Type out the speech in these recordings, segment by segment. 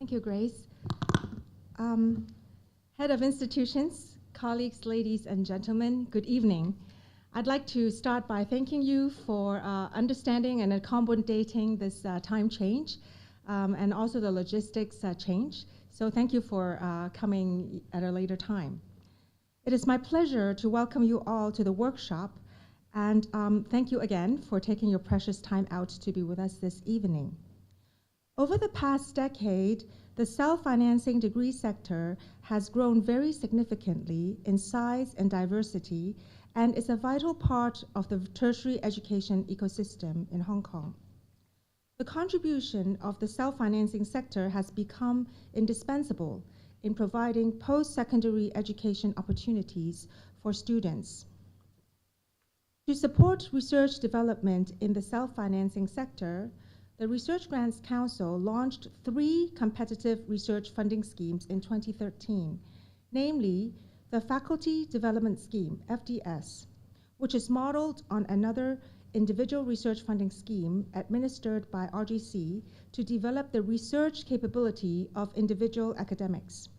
Thank you, Grace. Head of institutions, colleagues, ladies and gentlemen, good evening. I'd like to start by thanking you for understanding and accommodating this time change and also the logistics change. So thank you for coming at a later time. It is my pleasure to welcome you all to the workshop, and thank you again for taking your precious time out to be with us this evening. Over the past decade, the self-financing degree sector has grown very significantly in size and diversity and is a vital part of the tertiary education ecosystem in Hong Kong. The contribution of the self-financing sector has become indispensable in providing post-secondary education opportunities for students. To support research development in the self-financing sector, the Research Grants Council launched 3 competitive research funding schemes in 2013, namely the Faculty Development Scheme, FDS, which is modeled on another individual research funding scheme administered by RGC to develop the research capability of individual academics.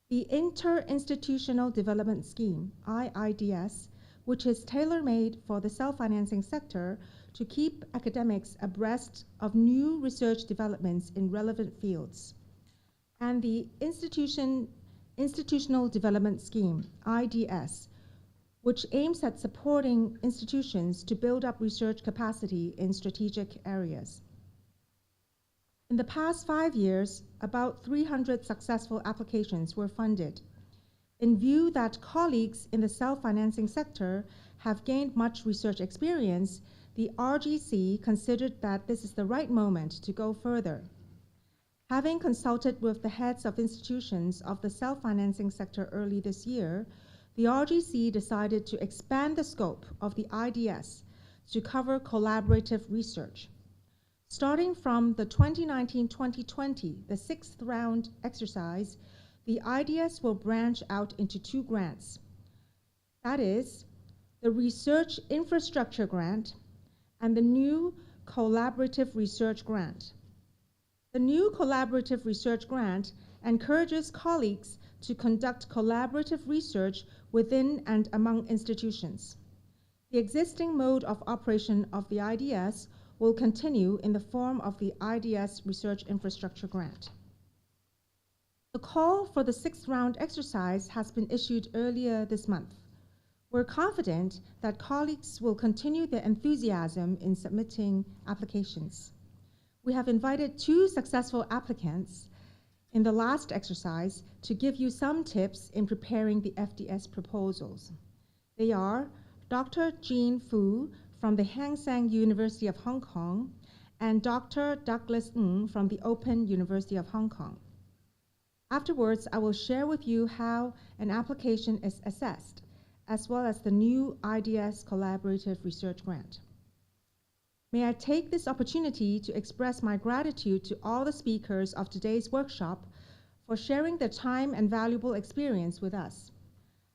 The Inter-Institutional Development Scheme, IIDS, which is tailor-made for the self-financing sector to keep academics abreast of new research developments in relevant fields. And the Institutional Development Scheme, IDS, which aims at supporting institutions to build up research capacity in strategic areas. In the past 5 years, about 300 successful applications were funded. In view that colleagues in the self-financing sector have gained much research experience, the RGC considered that this is the right moment to go further. Having consulted with the heads of institutions of the self-financing sector early this year, the RGC decided to expand the scope of the IDS to cover collaborative research. Starting from the 2019-2020, the 6th round exercise, the IDS will branch out into 2 grants. That is, the Research Infrastructure Grant and the new Collaborative Research Grant. The new Collaborative Research Grant encourages colleagues to conduct collaborative research within and among institutions. The existing mode of operation of the IDS will continue in the form of the IDS Research Infrastructure Grant. The call for the 6th round exercise has been issued earlier this month. We're confident that colleagues will continue their enthusiasm in submitting applications. We have invited 2 successful applicants in the last exercise to give you some tips in preparing the FDS proposals. They are Dr. Jean Fu from the Hang Seng University of Hong Kong and Dr. Douglas Ng from the Open University of Hong Kong. Afterwards, I will share with you how an application is assessed, as well as the new IDS Collaborative Research Grant. May I take this opportunity to express my gratitude to all the speakers of today's workshop for sharing their time and valuable experience with us.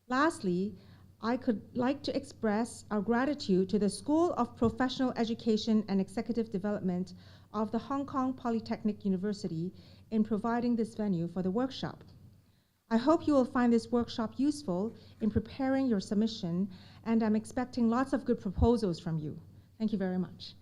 Lastly, I could like to express our gratitude to the School of Professional Education and Executive Development of the Hong Kong Polytechnic University in providing this venue for the workshop. I hope you will find this workshop useful in preparing your submission, and I'm expecting lots of good proposals from you. Thank you very much.